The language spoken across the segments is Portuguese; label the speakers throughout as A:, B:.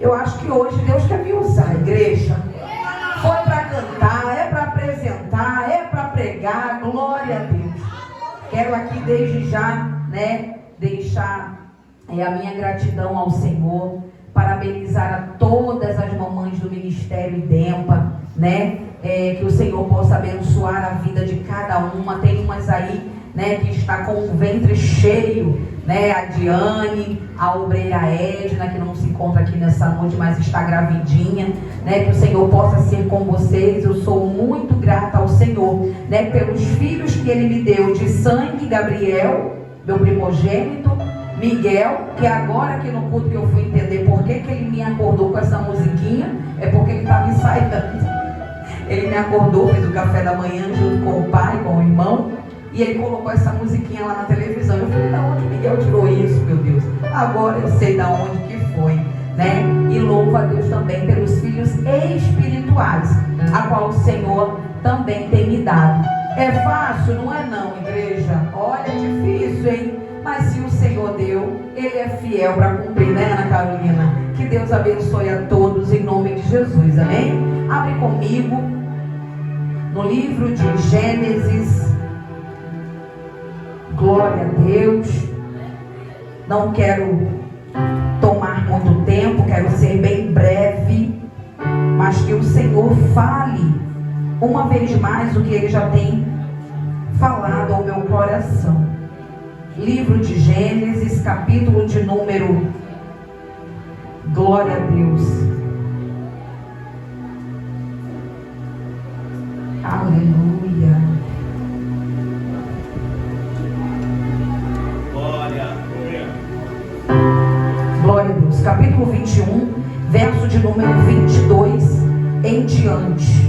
A: Eu acho que hoje Deus quer me usar, igreja. Foi para cantar, é para apresentar, é para pregar. Glória a Deus. Quero aqui desde já, deixar a minha gratidão ao Senhor. Parabenizar a todas as mamães do Ministério IDEMPA, que o Senhor possa abençoar a vida de cada uma. Tem umas aí, que está com o ventre cheio, a Diane, a obreira Edna, que não se encontra aqui nessa noite, mas está gravidinha, que o Senhor possa ser com vocês. Eu sou muito grata ao Senhor, pelos filhos que Ele me deu de sangue, Gabriel, meu primogênito, Miguel, que agora aqui no culto que eu fui entender por que ele me acordou com essa musiquinha, é porque ele estava ensaiando. Ele me acordou, fez o café da manhã junto com o pai, com o irmão, e ele colocou essa musiquinha lá na televisão. Eu falei, da onde Miguel tirou isso, meu Deus? Agora eu sei da onde que foi, E louvo a Deus também pelos filhos espirituais, a qual o Senhor também tem me dado. É fácil? Não é não, igreja. Olha, é difícil, hein? Mas se o Senhor deu, Ele é fiel para cumprir, Ana Carolina? Que Deus abençoe a todos em nome de Jesus, amém? Abre comigo no livro de Gênesis. Glória a Deus. Não quero tomar muito tempo, quero ser bem breve, mas que o Senhor fale uma vez mais o que Ele já tem falado ao meu coração. Livro de Gênesis, capítulo de número, glória a Deus, aleluia, glória a Deus, capítulo 21, verso de número 22 em diante.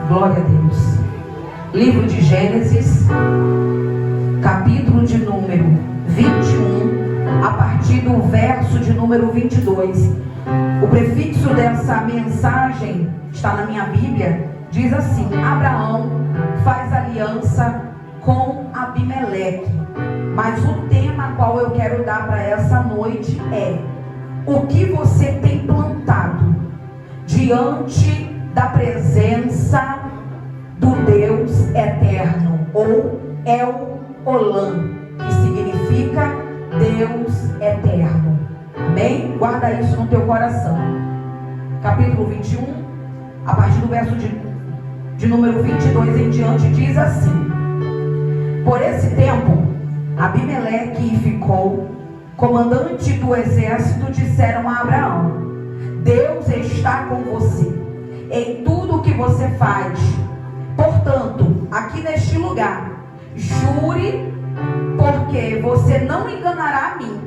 A: Glória a Deus. Livro de Gênesis, capítulo de número 21, a partir do verso de número 22. O prefixo dessa mensagem está na minha Bíblia, diz assim: Abraão faz aliança com Abimeleque. Mas o tema qual eu quero dar para essa noite é: o que você tem plantado diante da presença do Deus eterno, ou El Olam, que significa Deus eterno. Amém? Guarda isso no teu coração. Capítulo 21, a partir do verso de número 22 em diante, diz assim: Por esse tempo, Abimeleque e Ficol, comandante do exército, disseram a Abraão: Deus está com você em tudo o que você faz. Portanto, aqui neste lugar, jure, porque você não enganará a mim,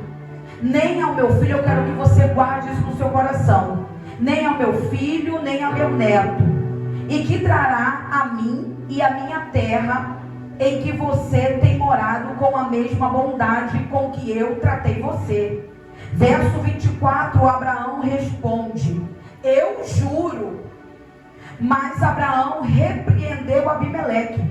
A: nem ao meu filho. Eu quero que você guarde isso no seu coração. Nem ao meu filho, nem ao meu neto. E que trará a mim e a minha terra, em que você tem morado, com a mesma bondade com que eu tratei você. Verso 24, Abraão responde: Eu juro. Mas Abraão repreendeu Abimeleque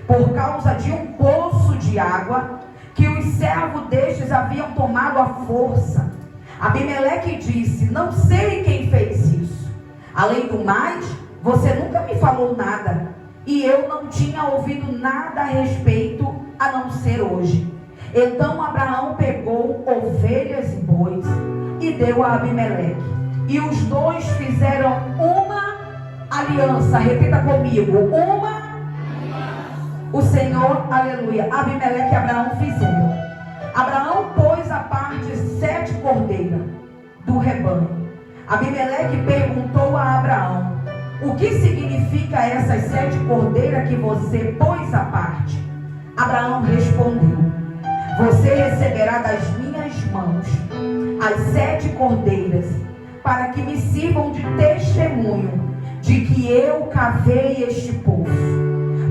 A: por causa de um poço de água que os servos destes haviam tomado à força. Abimeleque disse: Não sei quem fez isso. Além do mais, você nunca me falou nada, e eu não tinha ouvido nada a respeito, a não ser hoje. Então Abraão pegou ovelhas e bois e deu a Abimeleque, e os dois fizeram uma aliança. Repita comigo: uma. O Senhor, aleluia, Abimeleque e Abraão fizeram. Abraão pôs à parte 7 cordeiras do rebanho. Abimeleque perguntou a Abraão: O que significa essas 7 cordeiras que você pôs à parte? Abraão respondeu: Você receberá das minhas mãos as 7 cordeiras, para que me sirvam de testemunho de que eu cavei este poço.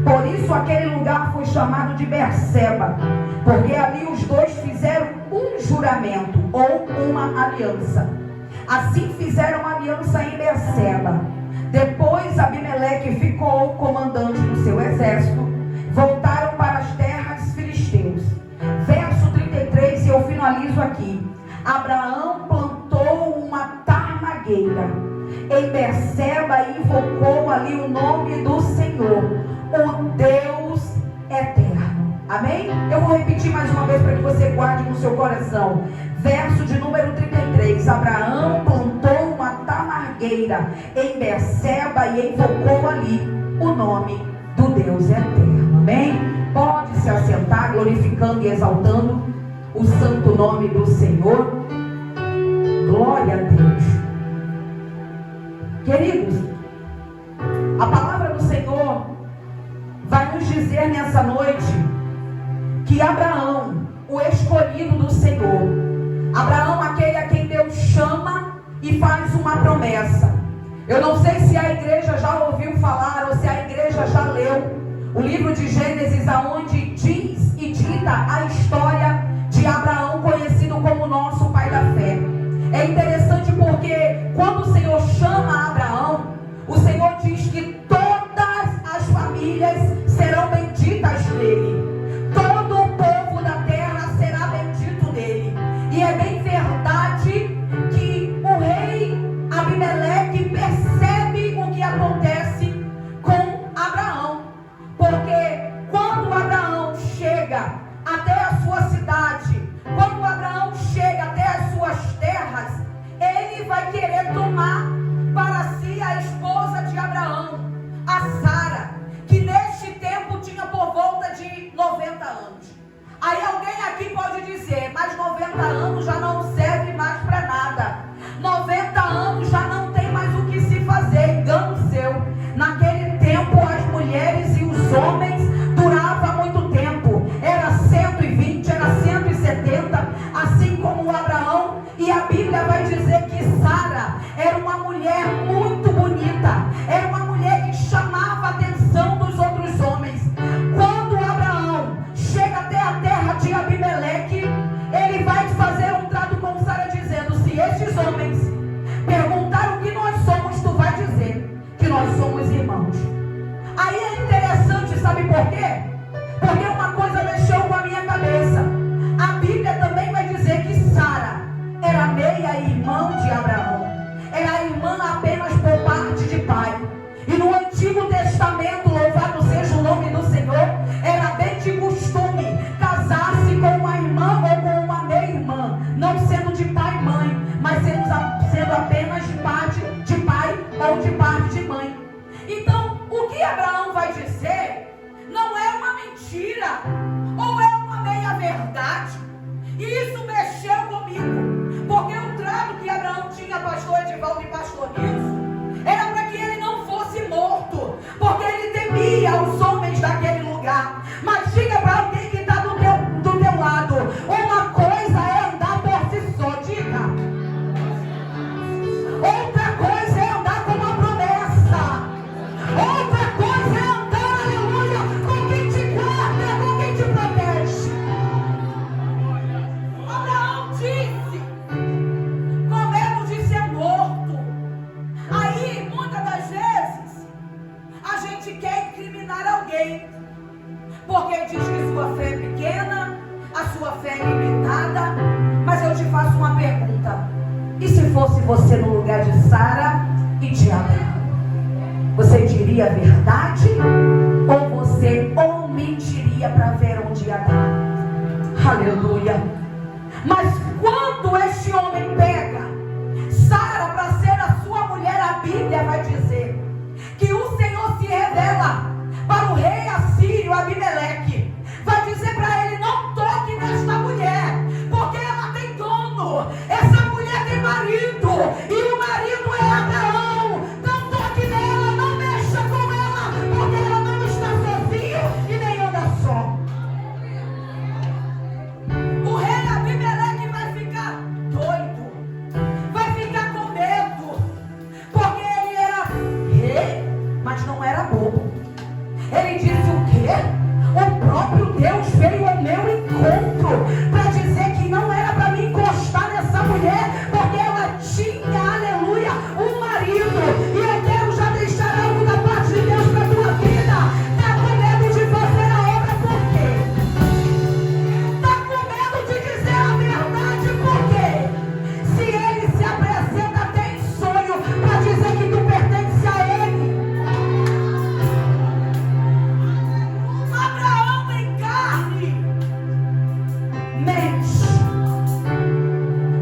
A: Por isso aquele lugar foi chamado de Berseba, porque ali os dois fizeram um juramento, ou uma aliança. Assim fizeram aliança em Berseba. Depois Abimeleque ficou comandante do seu exército. Voltaram para as terras filisteus. Verso 33, e eu finalizo aqui. Abraão plantou plantou uma tarmagueira em Berseba e invocou ali o nome do Senhor, o Deus eterno. Amém? Eu vou repetir mais uma vez para que você guarde no seu coração. Verso de número 33. Abraão plantou uma tarmagueira em Berseba e invocou ali o nome do Deus eterno. Amém? Pode se assentar, glorificando e exaltando o santo nome do Senhor. Glória a Deus. Queridos, a palavra do Senhor vai nos dizer nessa noite que Abraão, o escolhido do Senhor, Abraão, aquele a quem Deus chama e faz uma promessa. Eu não sei se a igreja já ouviu falar ou se a igreja já leu o livro de Gênesis, aonde diz e dita a história de Abraão, conhecido como nosso pai da fé. É interessante porque quando o Senhor chama Abraão, o Senhor diz que todas as famílias serão benditas nele. Todo o povo da terra será bendito nele. E é bem verdade que o rei Abimeleque percebe o que acontece com Abraão. Porque quando Abraão chega até a sua cidade, quando Abraão chega até as suas terras, ele vai querer tomar para si a esposa de Abraão, a Sara, que neste tempo tinha por volta de 90 anos. Aí alguém aqui pode dizer, mas 90 anos já não serve mais para nada. 90 anos já não tem mais o que se fazer. Engano seu. Naquele tempo as mulheres e os homens duravam muito tempo. Era 120, era 170, assim como Abraão. E a Bíblia vai dizer que Sara era uma mulher muito bonita. Era uma mulher que chamava a atenção dos outros homens. Quando Abraão chega até a terra de Abimeleque, ele vai fazer um trato com Sara, dizendo: se estes homens perguntar o que nós somos, tu vai dizer que nós somos irmãos. Aí é interessante, sabe por quê? Porque uma coisa mexeu com a minha cabeça. A Bíblia também vai dizer que Sara era meia-irmã de Abraão. Era irmã apenas por parte de pai. E no Antigo Testamento, louvado seja o nome do Senhor, era bem de costume casar-se com uma irmã ou com uma meia-irmã, não sendo de pai e mãe, mas sendo apenas de parte de pai ou de parte de mãe. Então, o que Abraão vai dizer não é uma mentira ou é uma meia-verdade. E isso mexeu comigo, porque o trato que Abraão tinha, pastor Edivaldo e pastor Nilson, era para que ele não fosse morto, porque ele temia os homens daquele lugar. Mas diga para alguém que está do teu lado, uma coisa é andar por si só, diga. Outra coisa é andar com uma promessa. Outra coisa é andar, aleluia, com quem te guarda, com quem te protege. Abraão disse, com medo de ser morto. Aí, muitas das vezes, a gente quer incriminar alguém, porque diz que sua fé é pequena, a sua fé é limitada. Mas eu te faço uma pergunta: e se fosse você no lugar de Sara e de Abraão? Você diria a verdade ou você omitiria para ver onde ia dar? Aleluia. Mas quando este homem pega Sara para ser a sua mulher, a Bíblia vai dizer que o Senhor se revela para o rei assírio Abimeleque. Vai dizer para ele: não toque nesta mulher, porque ela tem dono. Essa mulher tem marido, e o marido é Abraão. Não toque nela, não mexa com ela, porque ela não está sozinha e nem anda só. O rei Abimeleque vai ficar doido, vai ficar com medo, porque ele era rei, mas não era bobo. Ele disse: o quê? O próprio Deus veio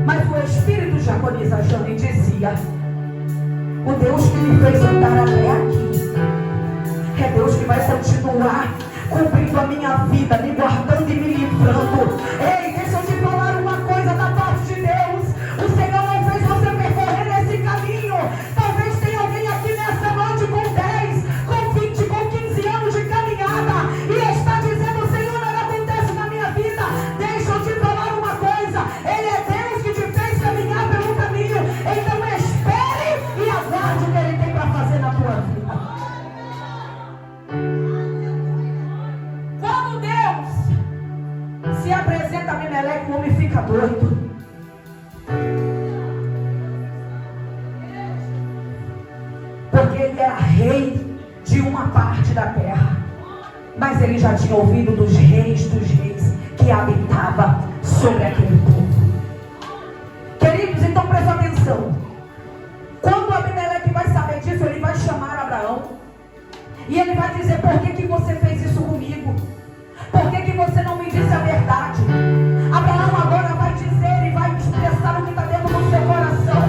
A: Mas o espírito de Agonizajane dizia: o Deus que me fez andar até aqui é Deus que vai continuar cumprindo a minha vida, me guardando e me livrando. Ei, deixa eu te falar uma coisa da parte de Deus. O Senhor não fez você percorrer esse caminho. Talvez tenha alguém aqui nessa noite com 10, com 20, com 15 anos de caminhada e está dizendo: Senhor, nada acontece na minha vida. Deixa eu te falar uma coisa. Ele é Deus que te fez caminhar pelo caminho. Então espere e aguarde o que Ele tem para fazer na tua vida. Quando Deus se apresenta a Abimeleque, o homem fica doido. Porque ele era rei de uma parte da terra, mas ele já tinha ouvido dos reis que habitava sobre aquele povo. Queridos, então presta atenção. Quando Abimeleque vai saber disso, ele vai chamar Abraão e ele vai dizer: por que você fez isso comigo? Por que você não me disse a verdade? Abraão agora vai dizer e vai expressar o que está dentro do seu coração,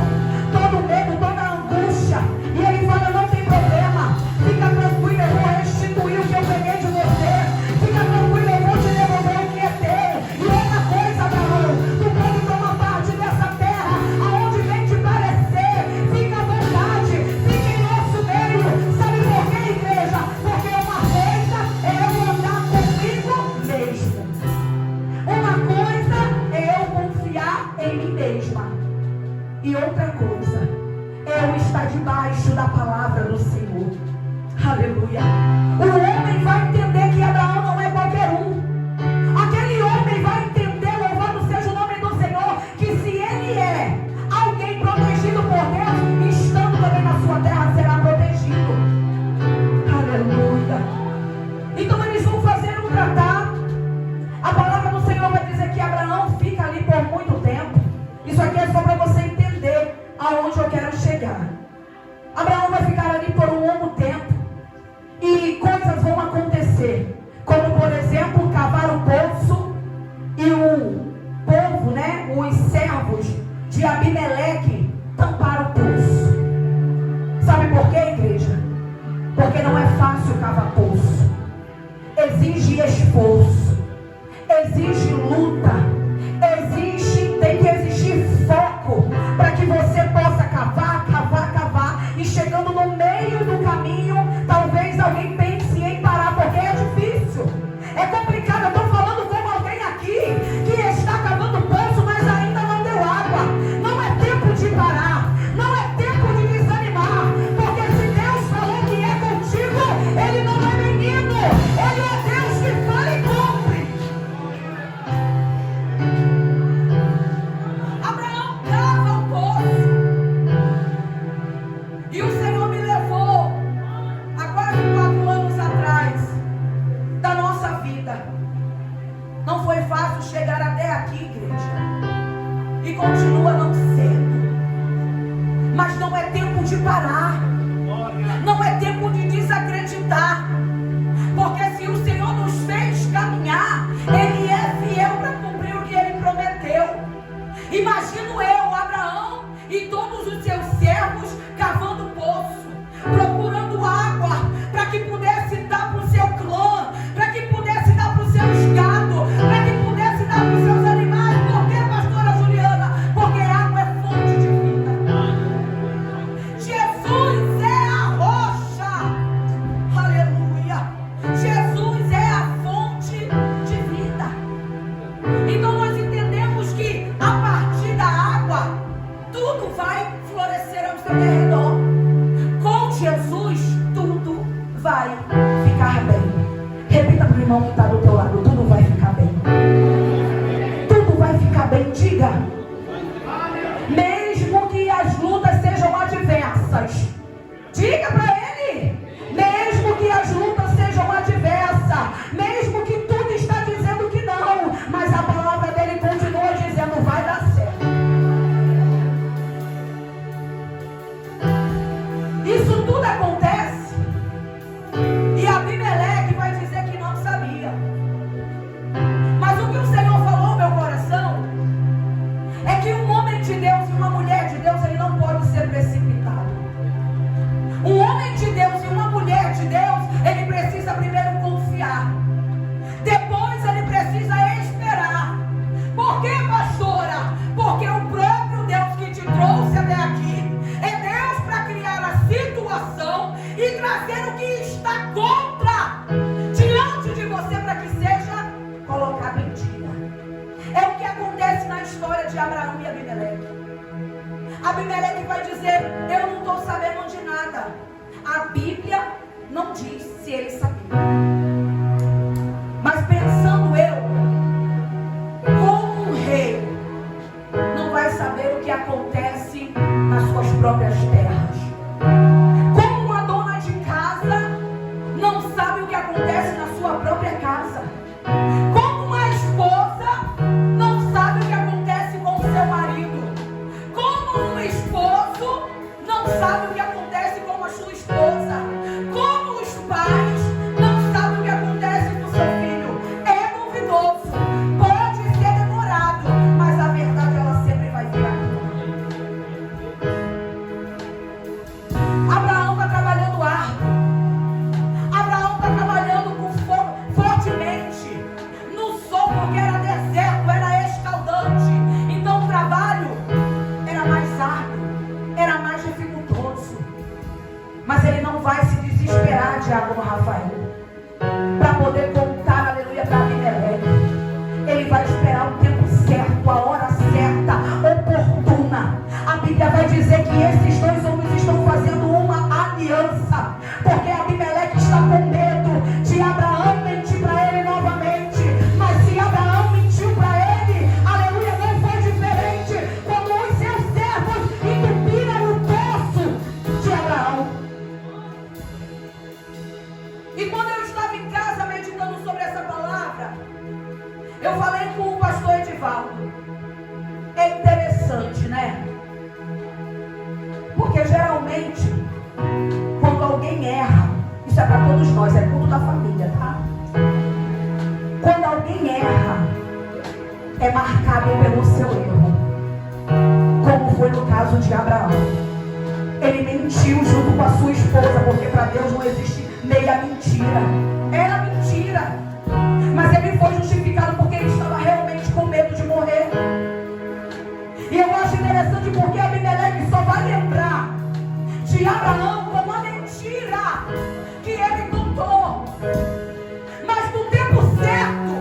A: todo o medo, toda a angústia. E ele fala: não tem problema, fica tranquilo, eu vou restituir o que eu peguei de você. Fica tranquilo, eu vou te devolver o que é teu. E outra coisa, Abraão, tu pode tomar parte dessa terra aonde vem te parecer. Fica à vontade, fica em nosso meio. Sabe por quê, igreja? Porque uma coisa é eu andar comigo mesmo, uma coisa é eu confiar em mim mesma, e outra coisa é eu estar debaixo da palavra do Senhor. Aleluia. O homem vai entender que Abraão não é qualquer um. Aquele homem vai entender, louvado seja o nome do Senhor, que se ele é alguém protegido por Deus, estando também na sua terra será protegido. Aleluia. Então eles vão fazer um tratado. A palavra do Senhor vai dizer que Abraão fica ali por muito tempo. Isso aqui é só para você entender aonde eu quero chegar. Abraão vai ficar ali por um longo tempo e coisas vão acontecer, como por exemplo cavar o poço e o povo, os servos de Abimeleque tampar o poço. Sabe por quê, igreja? Porque não é fácil cavar poço. Exige esforço, exige luta, tem que existir foco para que você possa cavar, e chegando no meio do caminho, talvez alguém pense em parar, porque é difícil, é complicado. Eu estou falando como alguém aqui que está cavando poço, mas ainda não deu água. Não é tempo de parar, não é tempo de desanimar, porque se Deus falou que é contigo, Ele não é menino, Ele é Deus que fala e cumpre. Abraão cava o poço, e o Senhor me levou há quase 4 anos atrás da nossa vida. Não foi fácil chegar até aqui, igreja, e continua não sendo. Mas não é tempo de parar, não é tempo de desacreditar, porque se o Senhor nos fez caminhar, Ele é fiel para cumprir o que Ele prometeu. Imagino eu, Abraão e todos os seus servos cavando poço, procurando água para que pudesse dar para o seu clã, para que pudesse dar para os seus gado, para que pudesse dar para os seus animais. Por quê, pastora Juliana? Porque água é fonte de vida. Jesus é a rocha. Aleluia. Jesus é a fonte de vida. Então nós entendemos que a partir da água tudo vai florescer ao seu redor. Com Jesus tudo vai ficar bem. Repita para o irmão que está do teu lado: tudo vai ficar bem. Tudo vai ficar bem. Diga: mesmo que as lutas sejam adversas. Diga para ele: mesmo que as lutas sejam adversas, mesmo que tudo está dizendo que não, mas a palavra dele continua dizendo: vai dar certo. Isso tudo acontece e Abimeleque vai dizer que não sabia. Mas o que o Senhor falou ao meu coração é que um homem de Deus e uma mulher de Deus, ele não pode ser precipitado. Um homem de Deus e uma mulher de Deus, ele precisa primeiro confiar. Depois ele precisa esperar. Por quê, pastora? Porque o próprio Deus que te trouxe até aqui é Deus para criar a situação e trazer o que está contra diante de você para que seja colocado em dia. É o que acontece na história de Abraão e Abimeleque. Abimeleque vai dizer: eu não estou sabendo de nada. A Bíblia não diz se ele sabia. Mas pensando eu, como um rei não vai saber o que acontece nas suas próprias terras, como uma dona de casa não sabe o que acontece na sua própria casa, como uma esposa não sabe o que acontece com o seu marido, como um esposo não sabe o que acontece com a sua esposa, como os pais não sabem o que acontece com o seu filho. É duvidoso, pode ser demorado, mas a verdade ela sempre vai vir aqui. Abraão está trabalhando árduo. Abraão está trabalhando fortemente no sol, porque era deserto, era escaldante. Então o trabalho era mais árduo, era mais dificultoso. Mas ele não vai se desesperar, diácono Rafael, para poder contar, aleluia, para Abimeleque. Ele vai esperar o tempo certo, a hora certa, oportuna. A Bíblia vai dizer que esses dois homens estão fazendo uma aliança, porque Abimeleque está com medo de Abraão mentir para ele novamente. Mas se Abraão mentiu para ele, aleluia, não foi diferente quando os seus servos entupiram o poço de Abraão. E quando eu estava em casa meditando sobre essa palavra, eu falei com o pastor Edivaldo. É interessante, né? Porque geralmente, quando alguém erra, isso é para todos nós, é culto da família, tá? Quando alguém erra, é marcado pelo seu erro, como foi no caso de Abraão. Ele mentiu junto com a sua esposa, porque para Deus não existe meia mentira. Era mentira, mas ele foi justificado porque ele estava realmente com medo de morrer. E eu acho interessante porque Abimeleque só vai lembrar de Abraão como uma mentira que ele contou. Mas no tempo certo,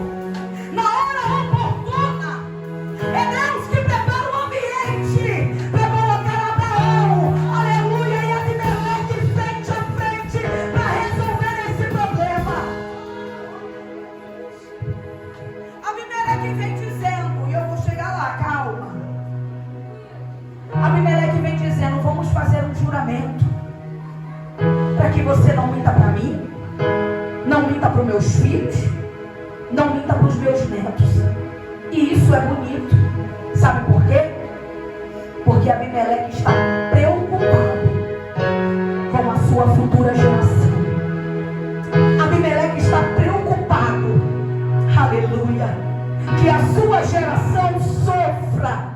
A: na hora oportuna, é Deus que prepara o ambiente para colocar Abraão, aleluia, e Abimeleque frente a frente para resolver esse problema. Abimeleque vem dizendo, e eu vou chegar lá, calma. Abimeleque vem dizendo: vamos fazer um juramento para que você não minta para mim, não minta para os meus filhos, não minta para os meus netos. E isso é bonito. Sabe por quê? Porque Abimeleque está preocupado com a sua futura geração. Abimeleque está preocupado, aleluia, que a sua geração sofra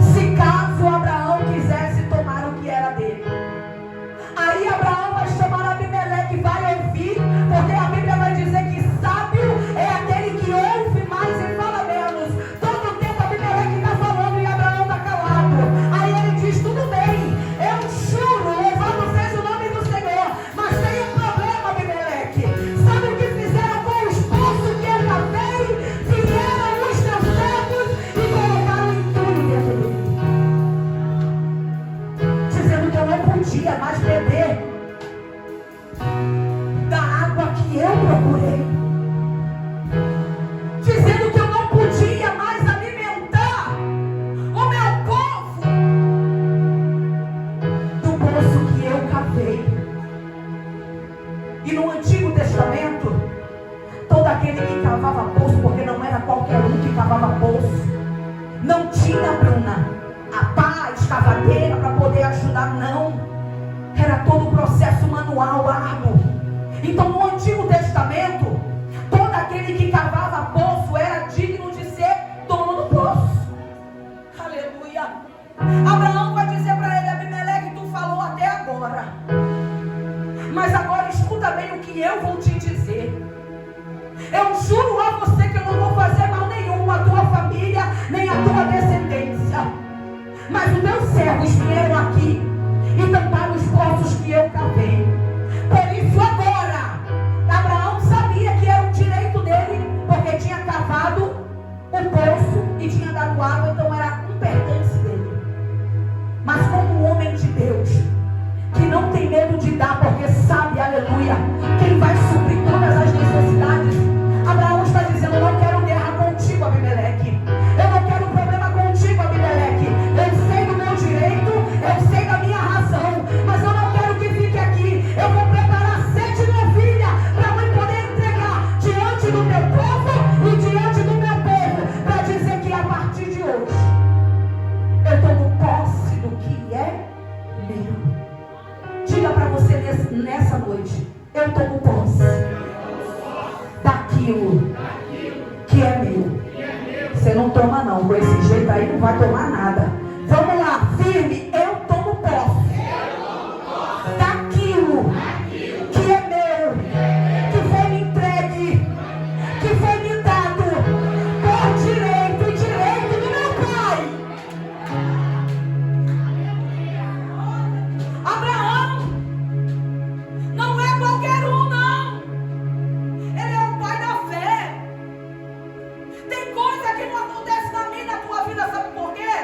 A: se caso Abraão quisesse tomar o que era dele. Aí Abraão vai chamar Abimeleque, vai ouvir, porque a Bíblia vai dizer que sábio é aquele que ouve mais e fala menos. Todo o tempo Abimeleque está falando e Abraão está calado. Aí ele diz: tudo bem, eu juro, louvado seja o nome do Senhor, mas tem um problema, Abimeleque. Sabe o que fizeram com o esposo que eu cavei? Vieram os teus servos e colocaram entulho dentro dele, dizendo que eu não podia mais beber da água que eu procurei, dizendo que eu não podia mais alimentar o meu povo do poço que eu cavei. E no Antigo Testamento, todo aquele que cavava poço, porque não era qualquer um que cavava poço, não tinha, Bruna, a pá, a escavadeira para poder ajudar, não. Era todo o processo manual, árduo. Então no Antigo Testamento, todo aquele que cavava poço era digno de ser dono do poço. Aleluia. aleluia. Abraão vai dizer para ele: Abimeleque, tu falou até agora, mas agora escuta bem o que eu vou te dizer. Eu juro a você que eu não vou fazer mal nenhum à tua família, nem à tua descendência. Mas os meus servos vieram aqui e tamparam os poços que eu cavei. Por isso agora, Abraão sabia que era um direito dele, porque tinha cavado o poço e tinha dado água, então era um pertence dele. Mas como um homem de Deus, que não tem medo de dar, porque sabe, aleluia, quem vai suprir todas as necessidades, Abraão está dizendo: eu não quero guerra contigo, Abimeleque. Eu não quero problema contigo, Abimeleque. Eu sei do meu direito, eu sei da minha razão, mas eu não quero que fique aqui. Eu vou preparar 7 novilhas para eu poder entregar diante do meu povo e diante do meu povo, para dizer que a partir de hoje eu tomo posse do que é meu. Diga para você nessa noite: eu tomo posse daquilo que é meu. Você não toma não, com esse jeito aí não vai tomar nada. Vamos lá, firme: eu tomo posse daquilo que é meu, que foi me entregue, que foi me dado por direito e direito do meu Pai. Abraão não é qualquer um, não. Ele é o pai da fé. Tem coisa que não acontece na minha e na tua vida, sabe por quê?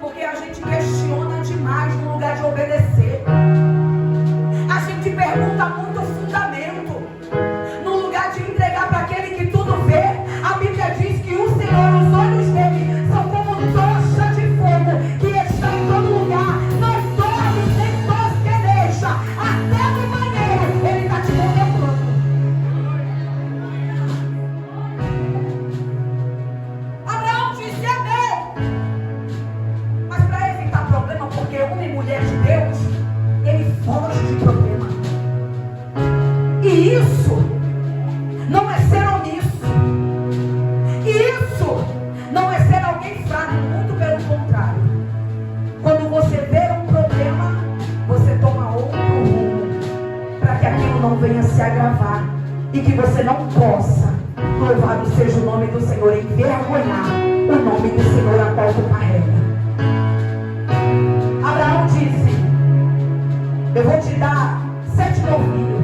A: Porque a gente questiona demais no lugar de obedecer. A gente pergunta muito fundamento no lugar de entregar para aquele que tudo vê. A Bíblia diz que o Senhor, os olhos dele são como tocha de fogo que está em todo lugar. Não dorme nem tosqueneja. Até no banheiro ele está te contemplando. Abraão disse: é meu. Mas para evitar problema, porque homem e mulher de Deus, ele foge de problema. E isso não é ser omisso. Isso não é ser alguém fraco, muito pelo contrário. Quando você vê um problema, você toma outro rumo, para que aquilo não venha se agravar e que você não possa, louvado seja o nome do Senhor, envergonhar o nome do Senhor a qual tu carrega. Abraão disse: eu vou te dar 7 novilhos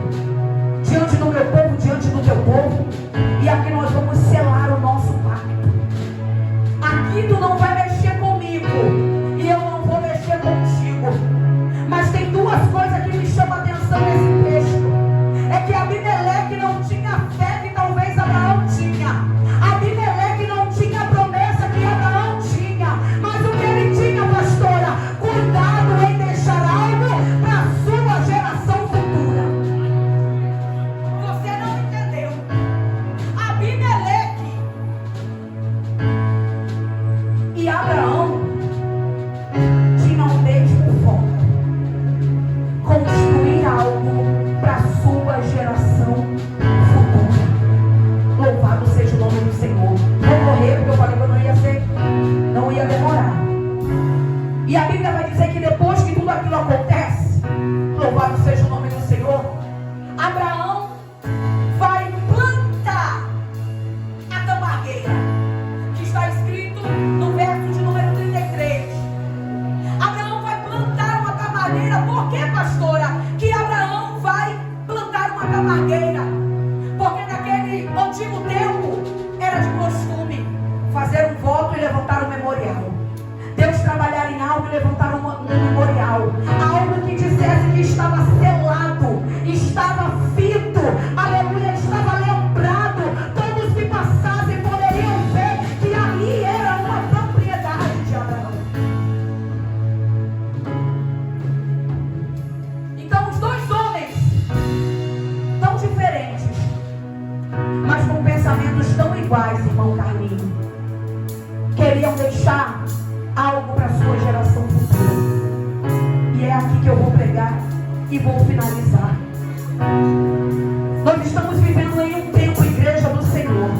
A: diante do meu povo, diante do teu povo, e aqui nós vamos selar o nosso pacto. Aqui tu não vai mexer comigo e eu não vou mexer contigo. Mas tem 2 coisas que me chamam a atenção nesse texto. É que Abimeleque não tinha fé que talvez Abraão tinha. Abimeleque não tinha a promessa que Abraão tinha. Mas o que ele tinha, pastora? Cuidado em deixar algo para a sua geração futura. Você não entendeu. Abimeleque e Abraão tinham o mesmo foco: construir algo para a sua geração futura. Louvado seja o nome do Senhor. Vou correr porque eu falei que eu não ia demorar. E a Bíblia vai dizer que depois que tudo aquilo acontece, louvado seja o nome do Senhor, Abraão vai plantar a tamargueira, que está escrito no verso de número 33. Abraão vai plantar uma tamargueira. Por que, pastora, que Abraão vai plantar uma tamargueira? Porque naquele antigo tempo era de costume fazer um voto e levantar um memorial. Deus trabalhar em algo e levantar um memorial. Algo que dissesse que estava selado, estava fito, aleluia, estava lembrado. Todos que passassem poderiam ver que ali era uma propriedade de Abraão. Então os 2 homens tão diferentes, mas com pensamentos tão iguais, irmão Carlinhos, queriam deixar algo para a sua geração futura. E é aqui que eu vou pregar e vou finalizar. Nós estamos vivendo em um tempo, igreja do Senhor,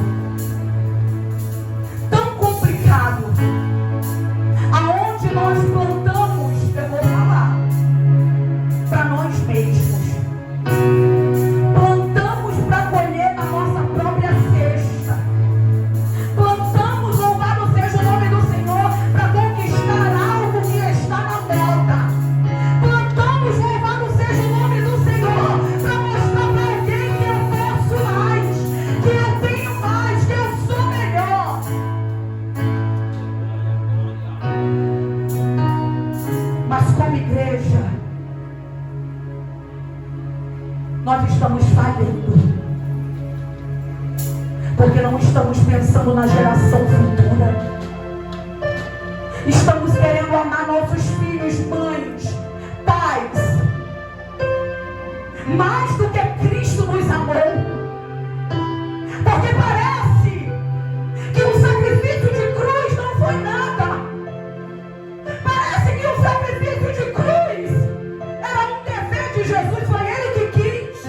A: tão complicado, como igreja, nós estamos falhando, porque não estamos pensando na geração futura. Estamos querendo amar nossos filhos, mães, pais, mais do que Cristo nos amou. Porque parece que o sacrifício de cruz não foi nada. Parece que o sacrifício de cruz era um dever de Jesus, foi Ele que quis.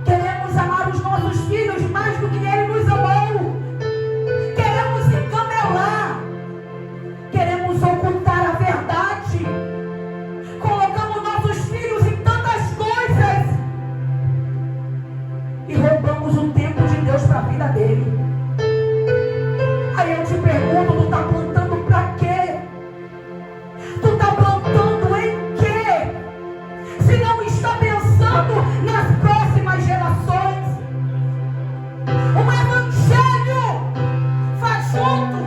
A: Queremos amar os nossos filhos mais do que Ele nos amou. Queremos encamelar. Queremos ocultar a verdade. Colocamos nossos filhos em tantas coisas e roubamos o tempo de Deus para a vida dele. Aí eu te pergunto, tu está plantando para quê? Tu está plantando em quê? Se não está pensando nas próximas gerações. O evangelho faz junto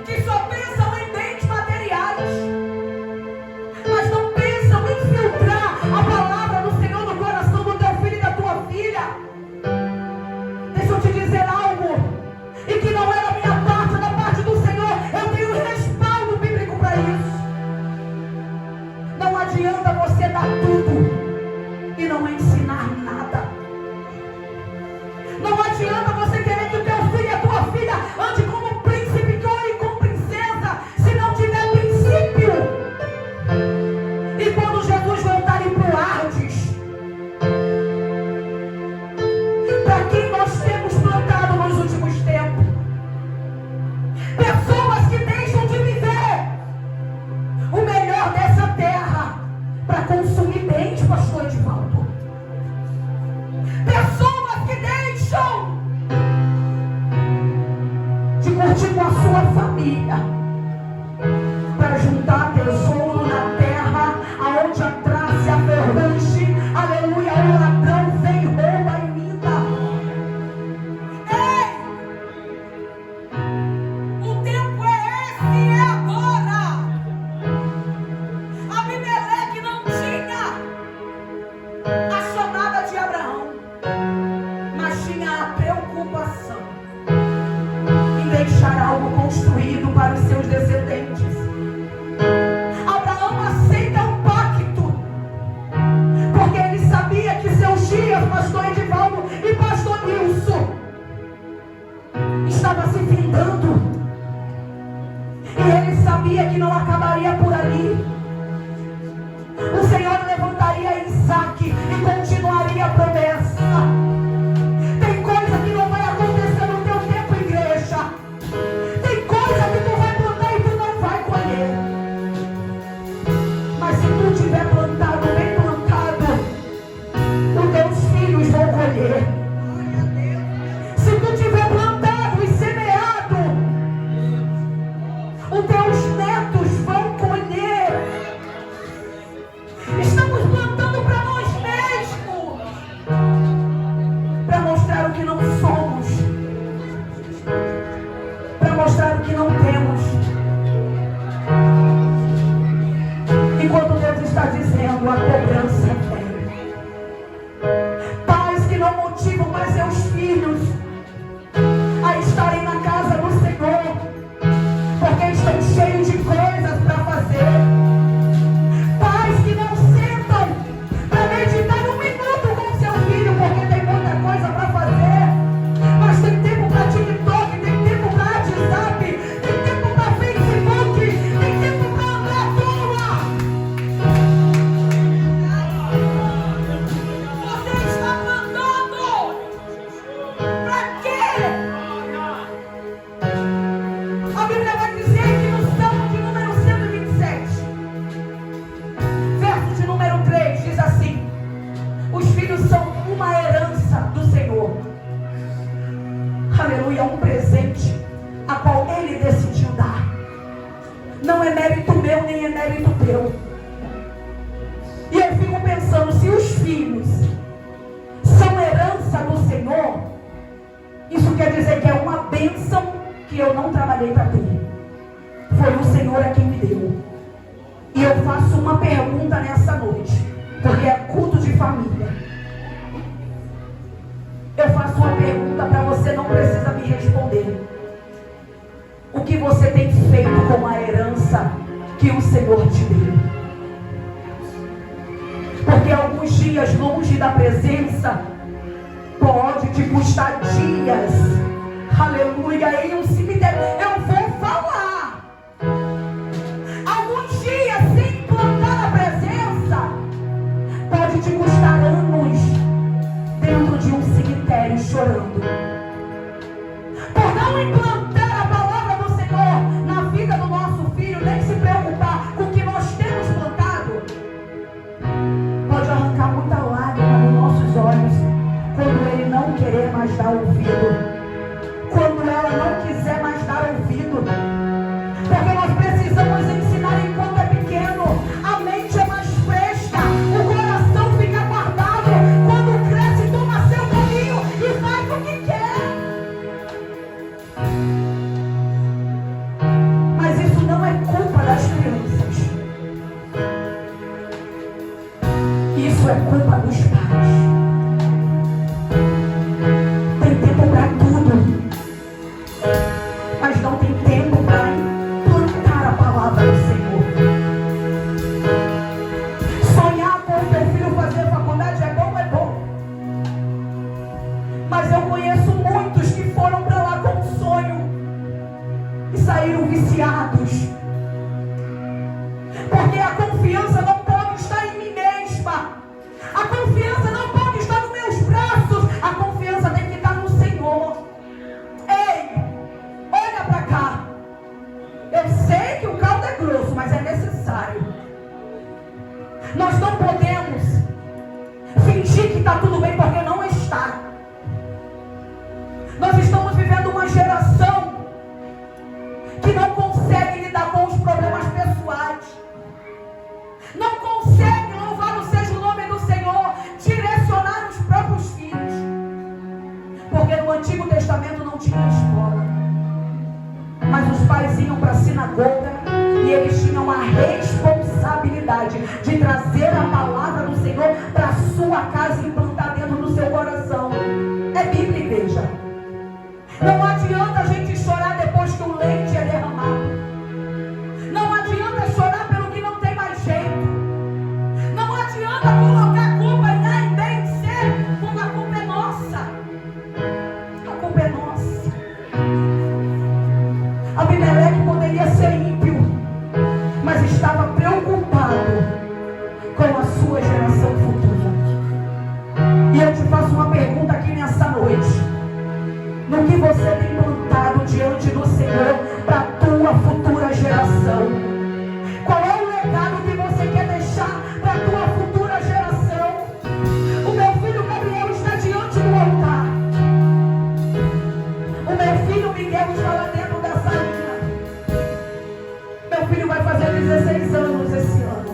A: que só pensam em bens materiais, mas não pensam em filtrar a palavra do Senhor no coração do teu filho e da tua filha. Deixa eu te dizer algo, e que não é da minha parte, é da parte do Senhor. Eu tenho respaldo bíblico para isso. Não adianta você dar tudo e não ensinar nada. Não adianta você querer que o teu filho e a tua filha ande como um príncipe, que ore como princesa, se não tiver princípio. E quando Jesus voltar para o Hades, para quem nós temos plantado nos últimos tempos? Pessoas que deixam de viver o melhor dessa terra para consumir bens, pastor Edivaldo. Pessoas que deixam de curtir com a sua família para juntar tesouro na terra, aonde a traça e a ferrugem, aleluia, o ladrão vem, rouba e mina. Ei! O tempo é esse e é agora. Abimeleque não tinha a chamada de Abraão, mas tinha a preocupação em deixar algo construído para os seus descendentes. Abraão aceita um pacto, porque ele sabia que seus dias, pastor Edivaldo e pastor Nilson, estava se findando, e ele sabia que não acabaria por ali. O Senhor levantaria Isaac e continuaria a promessa. Tem coisa que não vai acontecer no teu tempo, igreja. Tem coisa que tu vai plantar e tu não vai colher. Mas se tu tiver plantado, bem plantado, os teus filhos vão colher. Se tu tiver plantado e semeado, os teus netos vão colher. Estamos plantando para nós mesmos, para mostrar o que não somos, para mostrar o que não temos, enquanto Deus está dizendo: a cobrança vem. Pais que não motivam mais seus filhos a estarem na casa do Senhor, porque estão cheios de coisas para fazer. Pais que não sentam para meditar um minuto com seu filho, porque tem muita coisa para fazer, mas tem tempo para TikTok, tem tempo para WhatsApp, tem tempo para Facebook, tem tempo para andar à toa. Você está mandando para quê? A Bíblia vai dizer que no Salmo de número 127, verso de número 3, diz assim: os filhos são uma herança do Senhor. Aleluia, um presente a qual Ele decidiu dar. Não é mérito meu, nem é mérito teu. E eu fico pensando, se os filhos são herança do Senhor, isso quer dizer que é uma bênção que eu não trabalhei para ter. Foi o Senhor a quem me eu faço uma pergunta nessa noite, porque é culto de família. Eu faço uma pergunta para você, não precisa me responder. O que você tem feito com a herança que o Senhor te deu? Porque alguns dias longe da presença pode te custar dias, aleluia, em um cemitério. Eu vou falar. Alguns dias sem plantar a presença pode te custar anos dentro de um cemitério chorando. Por não implantar a palavra do Senhor na vida do nosso filho, nem se preocupar com o que nós temos plantado, pode arrancar muita lágrima nos nossos olhos quando ele não querer mais dar ouvido, quando ela não quiser mais dar ouvido, porque nós precisamos ensinar enquanto é pequeno. A mente é mais fresca, o coração fica guardado. Quando cresce, toma seu caminho e faz o que quer. Mas isso não é culpa das crianças, isso é culpa dos pais. Tem tempo para tudo, mas não tem tempo para implantar a palavra do Senhor. Sonhar com o teu filho fazer faculdade é bom, mas eu conheço muitos que foram para lá com um sonho e saíram viciados, porque a confiança não pode estar em mim mesma, a confiança não pode estar nos meus braços, a confiança tem que estar no Senhor. Ei, olha para cá. Eu sei que o caldo é grosso, mas é necessário. Nós não podemos fingir que está tudo bem, porque não está. Nós estamos vivendo uma geração que não consegue lidar com os problemas pessoais, não consegue, louvado seja o nome do Senhor, direcionar os próprios filhos, porque no Antigo Testamento não tinha escola, mas os pais iam para a sinagoga e eles tinham a responsabilidade de trazer a palavra do Senhor para a sua casa e implantar dentro do seu coração. É Bíblia, igreja. Não adianta a gente chorar depois que o leite é derramado. Não adianta chorar pelo que não tem mais jeito. Não adianta colocar a culpa em A e B e C, quando a culpa é nossa. A culpa é nossa. Abimeleque poderia ser ímpio, mas estava preocupado com a sua geração futura. E eu te faço uma pergunta aqui nessa noite: no que você tem plantado diante do Senhor para a tua futura geração? Qual é o legado que você quer deixar para a tua futura geração? O meu filho Gabriel está diante do altar. O meu filho Miguel está lá dentro da salinha. Meu filho vai fazer 16 anos esse ano.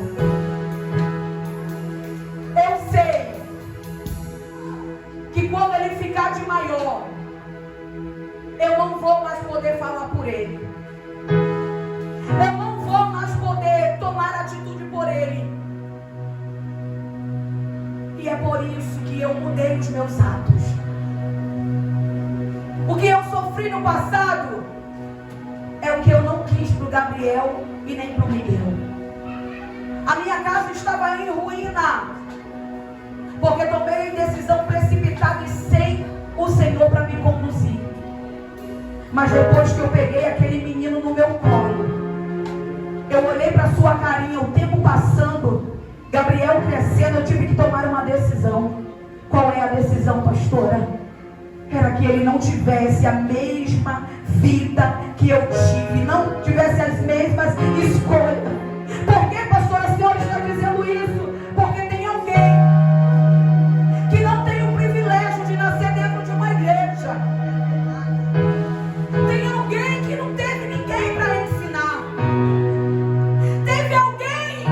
A: Eu sei que quando ele ficar de maior, eu não vou mais poder falar por ele. Eu não vou mais poder tomar atitude por ele. E é por isso que eu mudei os meus atos. O que eu sofri no passado é o que eu não quis para o Gabriel e nem para o Miguel. A minha casa estava em ruína, porque tomei a decisão precipitada e sem o Senhor para me conduzir. Mas depois que eu peguei aquele menino no meu colo, eu olhei para sua carinha, o tempo passando, Gabriel crescendo, eu tive que tomar uma decisão. Qual é a decisão, pastora? Era que ele não tivesse a mesma vida que eu tive, não tivesse as mesmas escolhas. Por que, pastora, a senhora está dizendo isso? Porque tem alguém que não tem o privilégio de nascer dentro de uma igreja. Tem alguém que não teve ninguém para ensinar. Teve alguém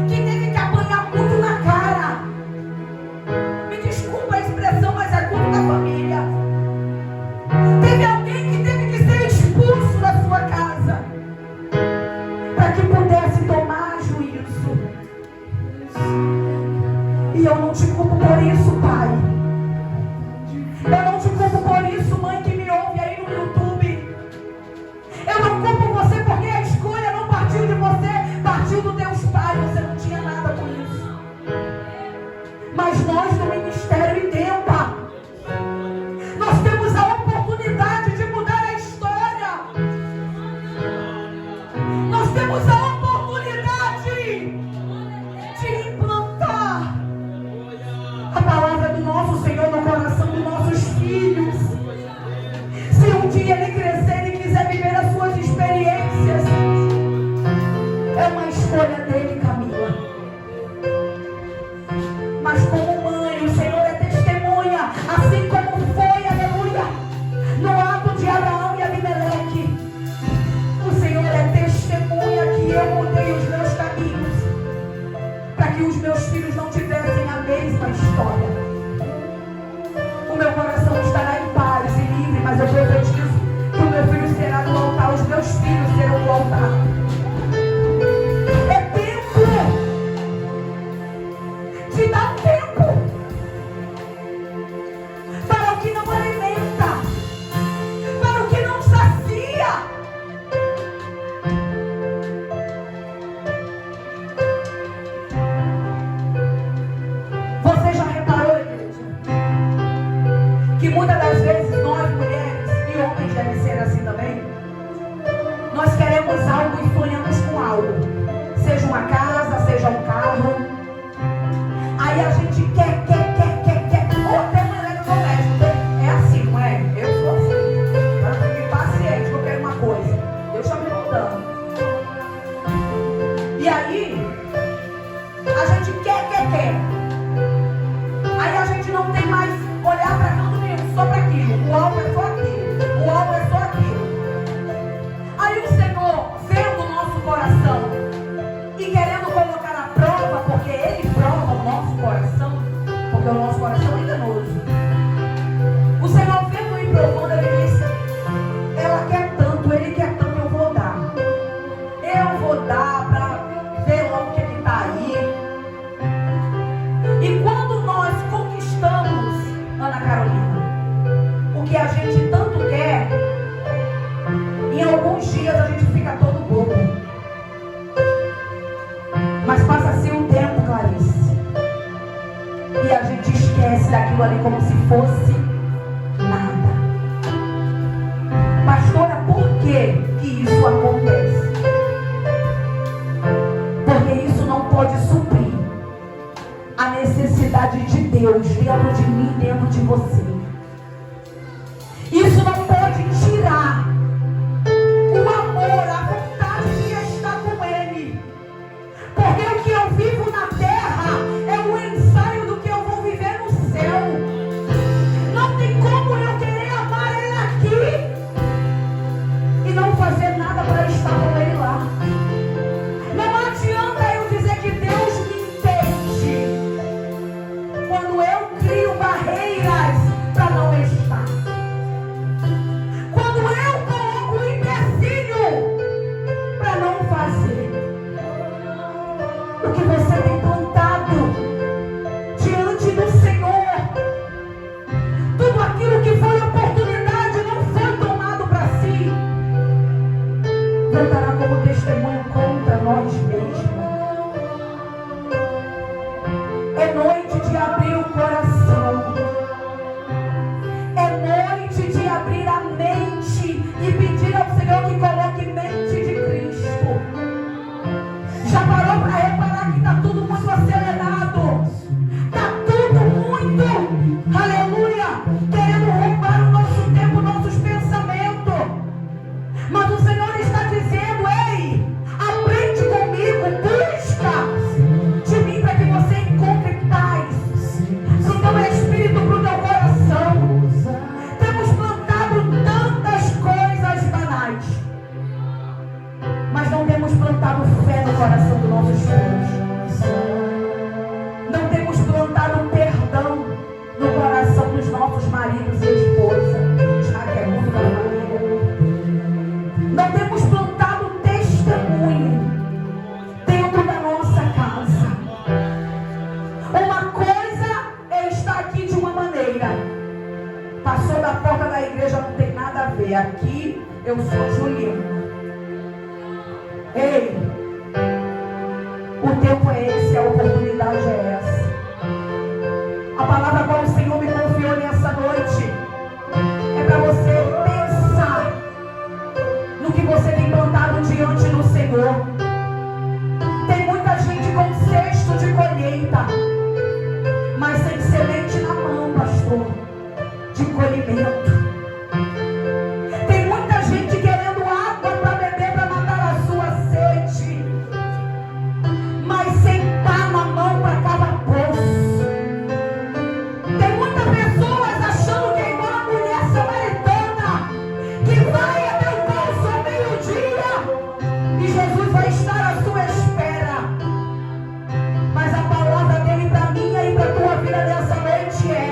A: que teve que apanhar muito na cara. Me desculpa a expressão, mas é culto da família. Teve alguém que teve que ser expulso da sua casa para que alguns dias a gente fica todo bobo. Mas passa-se um tempo, Clarice, e a gente esquece daquilo ali como se fosse nada. Pastora, por que isso acontece? Porque isso não pode suprir a necessidade de Deus dentro de mim, dentro de você. Isso não pode tirar o amor, a vontade de estar com Ele. Porque o que eu vivo na terra é um ensaio do que eu vou viver no céu. Não tem como eu querer amar Ele aqui e não fazer nada para estar com Ele lá. Não adianta eu dizer que Deus me entende quando eu crio barreiras para não estar. Quando eu coloco um empecilho para não fazer. O que você tem plantado diante do Senhor, tudo aquilo que foi oportunidade não foi tomado para si, voltará como testemunho contra nós mesmos. É noite de abrir o coração. É noite de abrir a mente e pedir ao Senhor que coloque mente de Cristo. Já parou para reparar que está tudo muito acelerado? Está tudo muito, aleluia, querendo roubar o nosso tempo, nossos pensamentos. Mas o Senhor está dizendo: ei, aprende comigo, busca de mim para que você encontre paz no teu espírito, para o teu coração. Temos plantado tantas coisas banais, mas não temos plantado fé no coração dos nossos filhos. Não temos plantado perdão no coração dos nossos maridos e esposas. Já que é muito da família. Não temos plantado testemunho dentro da nossa casa. Uma coisa é estar aqui de uma maneira. Passou da porta da igreja, não tem nada a ver. Aqui eu sou Juliana. Ei, o tempo é esse, a oportunidade é essa. A palavra qual o Senhor me confiou nessa noite é para você pensar no que você tem plantado diante do Senhor. Tem muita gente com cesto de colheita, mas sem semente na mão, pastor, de colhimento. Tem muita gente querendo água para beber, para matar a sua sede, mas sem pá na mão para cavar poço. Tem muitas pessoas achando que é igual a mulher samaritana, que vai até o poço ao meio-dia e Jesus vai estar à sua espera. Mas a palavra dele para mim e para a tua vida nessa noite é: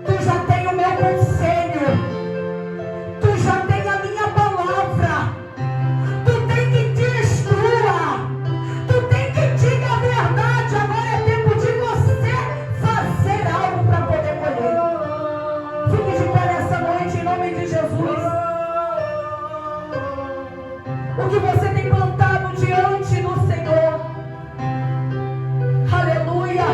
A: tu já tem o meu conselho, tu já tem a minha palavra, tu tem que te instrua, tu tem que diga a verdade. Agora é tempo de você fazer algo para poder colher. Fique de pé nessa noite em nome de Jesus. O que você tem plantado diante do Senhor, aleluia,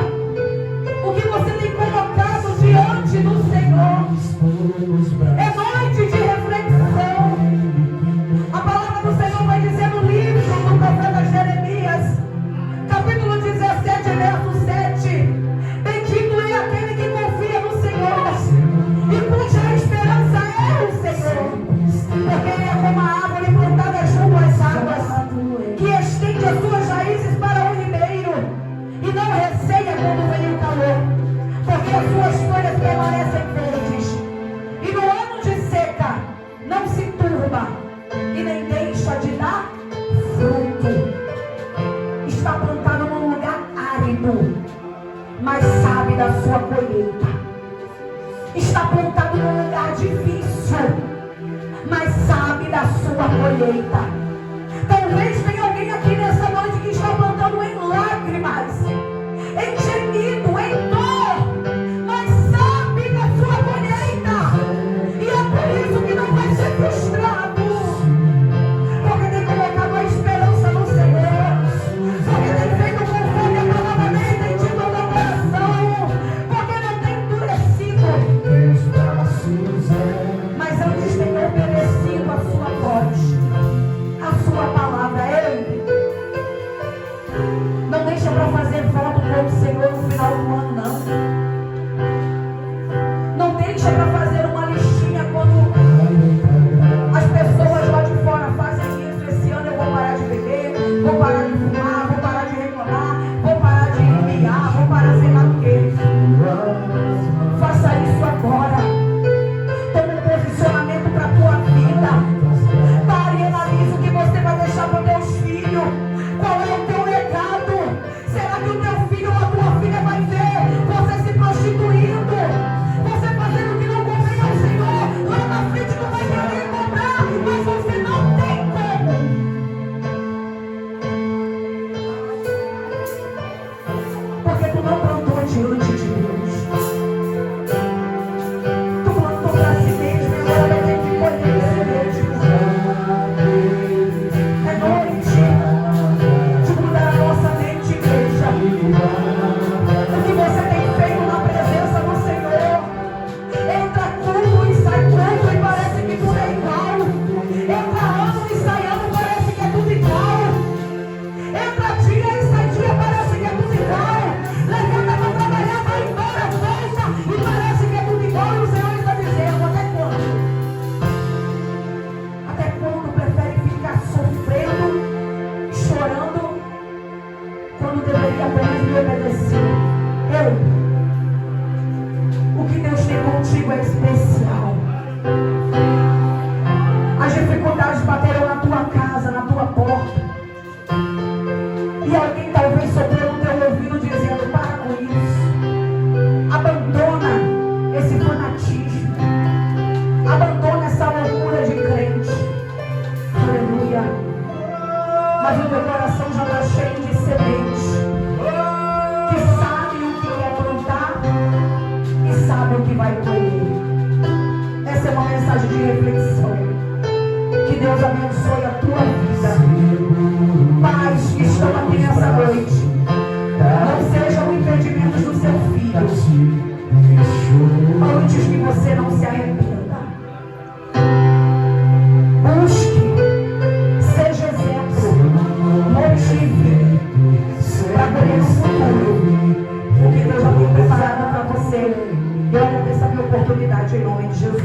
A: o que você tem colocado diante do Senhor, é noite de reflexão. A palavra do Senhor vai dizer no livro do profeta Jeremias, capítulo 17, verso 7: bendito é aquele que confia no Senhor e cuja esperança é o Senhor, porque ele é como a árvore plantada junto às águas, que estende as suas raízes para o ribeiro e não receia quando vem o calor, porque as suas folhas permanecem verdes, e no ano de seca não se turba e nem deixa de dar fruto. Está plantado num lugar árido, mas sabe da sua colheita. Está plantado num lugar difícil, mas sabe da sua colheita. Talvez tenha alguém aqui nessa noite que está plantando em lágrimas, em gemido, em dor, mas sabe da sua colheita, e é por isso que não vai ser frustrado. obedecer. Ei, o que Deus tem contigo é especial. As dificuldades bateram na tua casa, na tua porta. E alguém talvez soprou no teu ouvido dizendo: para com isso. Abandona esse fanatismo. Abandona essa loucura de crente. Aleluia. Mas o teu coração já está cheio de sementes que sabe o que é plantar e sabe o que vai colher. Essa é uma mensagem de reflexão. Que Deus abençoe a tua vida. Pais que estão aqui nessa noite, não sejam impedimentos do seu filho antes que você não se arrependa. Busque, seja exemplo, motive para colher no futuro o que Deus já tem preparado para você. Eu agradeço a minha oportunidade em nome de Jesus.